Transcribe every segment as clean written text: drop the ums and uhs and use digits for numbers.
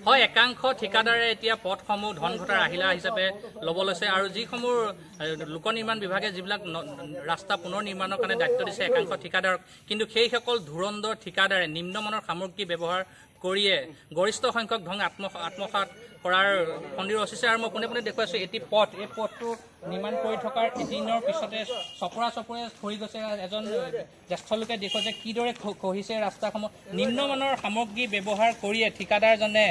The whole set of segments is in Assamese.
হয়, একাংশ ঠিকাদাৰে এতিয়া পথসমূহ ধন ঘটাৰ আহিলা হিচাপে ল'ব লৈছে আৰু যিসমূহ লোক নিৰ্মাণ বিভাগে যিবিলাক ৰাস্তা পুনৰ নিৰ্মাণৰ কাৰণে দায়িত্ব দিছে একাংশ ঠিকাদাৰক, কিন্তু সেইসকল ধুৰন্ধৰ ঠিকাদাৰে নিম্নমানৰ সামগ্ৰী ব্যৱহাৰ কৰিয়ে গৰিষ্ঠ সংখ্যক ধন আত্মসাত কৰাৰ সন্দেহ ৰচিছে। আৰু মই পোনে পোনে দেখুৱাইছোঁ এই পথটো নিৰ্মাণ কৰি থকাৰ এদিনৰ পিছতে চপৰে খহি গৈছে। এজন জ্যেষ্ঠ লোকে দেখুৱাইছে কিদৰে খহিছে ৰাস্তাসমূহ। নিম্নমানৰ সামগ্ৰী ব্যৱহাৰ কৰিয়ে ঠিকাদাৰজনে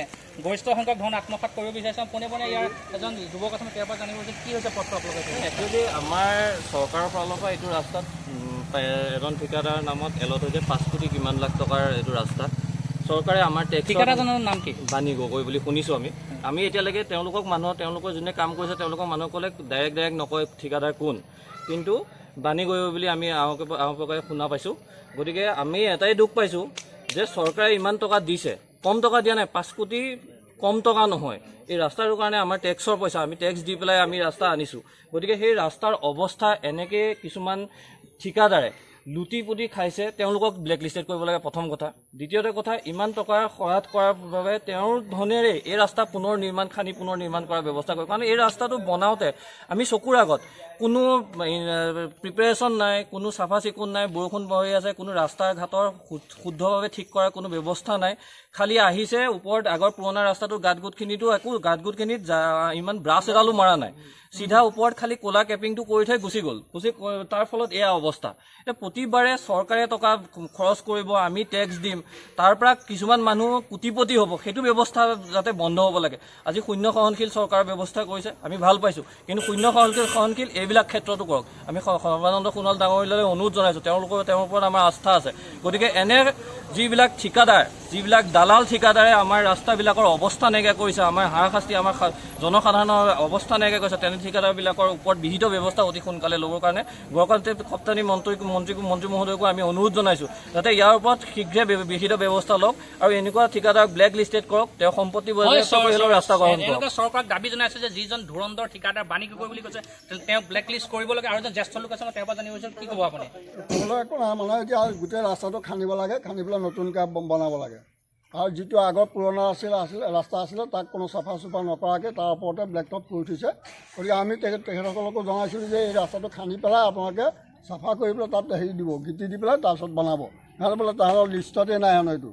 গৰিষ্ঠ সংখ্যক ধন আত্মসাত কৰিব বিচাৰিছে। পোনে পোনে ইয়াৰ এজন যুৱক আছে, তেওঁৰ পৰা জানিব যে কি হৈছে পথটো আপোনালোকে। একচুৱেলি আমাৰ চৰকাৰৰ ফালৰ পৰা এইটো ৰাস্তাত এজন ঠিকাদাৰ নামত এলত হৈছে 5 কোটি কিমান লাখ টকাৰ এইটো ৰাস্তা। চৰকাৰে আমাৰ ঠিকাদাৰজনৰ নাম কি? বাণী গগৈ বুলি শুনিছোঁ আমি এতিয়ালৈকে তেওঁলোকৰ যোনে কাম কৰিছে তেওঁলোকৰ মানুহসকলে ডাইৰেক্ট নকয় ঠিকাদাৰ কোন, কিন্তু বাণী গগৈ বুলি আমি আওঁপকাই শুনা পাইছোঁ। গতিকে আমি এটাই দুখ পাইছোঁ যে চৰকাৰে ইমান টকা দিছে, কম টকা দিয়া নাই, 5 কোটি কম টকা নহয়। এই ৰাস্তাটোৰ কাৰণে আমাৰ টেক্সৰ পইচা, আমি টেক্স দি পেলাই আমি ৰাস্তা আনিছোঁ। গতিকে সেই ৰাস্তাৰ অৱস্থা এনেকৈ কিছুমান ঠিকাদাৰে লুটি পুটি খাইছে, তেওঁলোকক ব্লেক লিষ্টেড কৰিব লাগে প্ৰথম কথা। দ্বিতীয়তে কথা, ইমান টকাৰ সহায় কৰাৰ বাবে তেওঁৰ ধনেৰে এই ৰাস্তা পুনৰ নিৰ্মাণ কৰাৰ ব্যৱস্থা কৰে। কাৰণ এই ৰাস্তাটো বনাওঁতে আমি চকুৰ আগত কোনো প্ৰিপেৰেশ্যন নাই, কোনো চাফা চিকুণ নাই, বৰষুণ বহি আছে, কোনো ৰাস্তা ঘাটৰ শুদ্ধভাৱে ঠিক কৰাৰ কোনো ব্যৱস্থা নাই। খালি আহিছে ওপৰত আগৰ পুৰণা ৰাস্তাটোৰ গাঁতগোটখিনিতো একো গাঁতগোটখিনিত ইমান ব্ৰাছ এডালো মৰা নাই, চিধা ওপৰত খালি ক'লা কেপিংটো কৰি থৈ গুচি গ'ল। তাৰ ফলত এয়া অৱস্থা। এতিয়া প্ৰতিবাৰে চৰকাৰে টকা খৰচ কৰিব, আমি টেক্স দিম, তাৰ পৰা কিছুমান মানুহ কোটিপতি হ'ব, সেইটো ব্যৱস্থা যাতে বন্ধ হ'ব লাগে। আজি শূন্য সহনশীল চৰকাৰৰ ব্যৱস্থা কৰিছে, আমি ভাল পাইছোঁ, কিন্তু শূন্য সহনশীল এইবিলাক ক্ষেত্ৰতো কৰক। আমি সৰ্বানন্দ সোণোৱাল ডাঙৰীয়ালৈ অনুৰোধ জনাইছোঁ, তেওঁৰ ওপৰত আমাৰ আস্থা আছে। গতিকে এনে যিবিলাক ঠিকাদাৰ, যিবিলাক দালাল ঠিকাদাৰে আমাৰ ৰাস্তাবিলাকৰ অৱস্থা নাইকিয়া কৰিছে, আমাৰ হাৰাশাস্তি, আমাৰ জনসাধাৰণৰ অৱস্থা নাইকিয়া কৰিছে, তেনে ঠিকাদাৰবিলাকৰ ওপৰত বিহিত ব্যৱস্থা অতি সোনকালে ল'বৰ কাৰণে গুৱাহাটী ৰপ্তানি মন্ত্ৰী মহোদয়কো আমি অনুৰোধ জনাইছোঁ যাতে ইয়াৰ ওপৰত শীঘ্ৰে বিহিত ব্যৱস্থা লওক আৰু এনেকুৱা ঠিকাদাৰক ব্লেক লিষ্টেড কৰক, তেওঁৰ সম্পত্তি ৰাস্তা গ্ৰহণ কৰক। চৰকাৰক দাবী জনাইছে যে যিজন ধুৰন্ধৰ ঠিকাদাৰ বাণী গগৈ বুলি কৈছে তেওঁ ব্লেক লিষ্ট কৰিব লাগে। আৰু এজন জ্যেষ্ঠ লোক আছে, তেওঁৰ পৰা জানিব বিচাৰিছোঁ, কি ক'ব আপুনি? মানে এতিয়া গোটেই ৰাস্তাটো খান্দিব লাগে, খান্দি পেলাই নতুনকৈ বনাব লাগে। আৰু যিটো আগৰ পুৰণা ৰাস্তা আছিলে তাক কোনো চাফা চুফা নকৰাকৈ তাৰ ওপৰতে ব্লেক টপ কৰি উঠিছে। গতিকে আমি তেখেতসকলকো জনাইছিলোঁ যে এই ৰাস্তাটো খান্দি পেলাই আপোনালোকে চাফা কৰি পেলাই তাত হেৰি দিব, গিটি দি পেলাই তাৰপিছত বনাব। সিহঁতে বোলে তাহাঁতৰ লিষ্টতে নাই হেনো এইটো।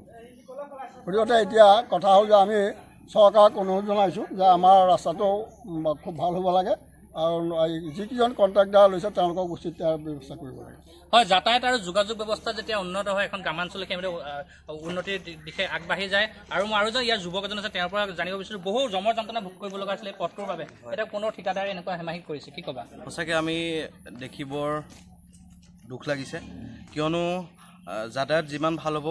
গতিকে এতিয়া কথা হ'ল যে আমি চৰকাৰক অনুৰোধ জনাইছোঁ যে আমাৰ ৰাস্তাটো খুব ভাল হ'ব লাগে আৰু যিকেইজন কণ্ট্ৰেক্টাৰ লৈছে তেওঁলোকক উচিত ব্যৱস্থা কৰিব লাগে। হয়, যাতায়াত আৰু যোগাযোগ ব্যৱস্থা যেতিয়া উন্নত হয়, এখন গ্ৰামাঞ্চলে কেনেদৰে উন্নতিৰ দিশে আগবাঢ়ি যায়। আৰু মই আৰু যে ইয়াৰ যুৱক এজন আছে, তেওঁৰ পৰা জানিব বিচাৰোঁ, বহু জমৰ যন্ত্ৰণা ভোগ কৰিব লগা আছিলে পথটোৰ বাবে, এতিয়া পুনৰ ঠিকাদাৰে এনেকুৱা হেমাহি কৰিছে, কি ক'বা? সঁচাকৈ আমি দেখি বৰ দুখ লাগিছে, কিয়নো যাতায়াত যিমান ভাল হ'ব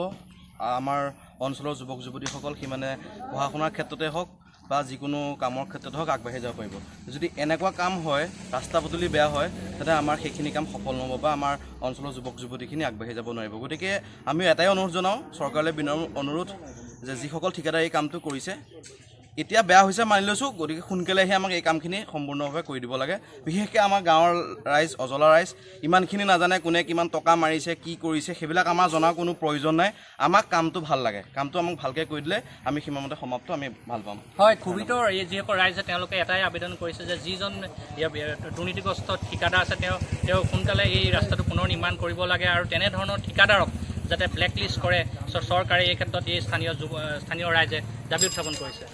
আমাৰ অঞ্চলৰ যুৱক যুৱতীসকল সিমানে পঢ়া শুনাৰ ক্ষেত্ৰতে হওক বা যিকোনো কামৰ ক্ষেত্ৰত হওক আগবাঢ়ি যাব পাৰিব। যদি এনেকুৱা কাম হয়, ৰাস্তা পদূলি বেয়া হয়, তেন্তে আমাৰ সেইখিনি কাম সফল নহ'ব বা আমাৰ অঞ্চলৰ যুৱক যুৱতীখিনি আগবাঢ়ি যাব নোৱাৰিব। গতিকে আমি এটাই অনুৰোধ জনাওঁ, চৰকাৰলৈ বিনম্ৰ অনুৰোধ যে যিসকল ঠিকাদাৰে এই কামটো কৰিছে, এতিয়া বেয়া হৈছে মানি লৈছোঁ, গতিকে সোনকালে আহি আমাক এই কামখিনি সম্পূৰ্ণভাৱে কৰি দিব লাগে। বিশেষকৈ আমাৰ গাঁৱৰ ৰাইজ, অজলা ৰাইজ ইমানখিনি নাজানে, কোনে কিমান টকা মাৰিছে, কি কৰিছে, সেইবিলাক আমাৰ জনাৰ কোনো প্ৰয়োজন নাই। আমাক কামটো ভাল লাগে, কামটো আমাক ভালকৈ কৰি দিলে আমি সিমানতে সমাপ্ত, আমি ভাল পাম। হয়, ক্ষোভিত এই যিসকল ৰাইজে তেওঁলোকে এটাই আবেদন কৰিছে যে যিজন দুৰ্নীতিগ্ৰস্ত ঠিকাদাৰ আছে তেওঁ সোনকালে এই ৰাস্তাটো পুনৰ নিৰ্মাণ কৰিব লাগে আৰু তেনেধৰণৰ ঠিকাদাৰক যাতে ব্লেক লিষ্ট কৰে চৰকাৰে, এই ক্ষেত্ৰত এই স্থানীয় ৰাইজে দাবী উত্থাপন কৰিছে।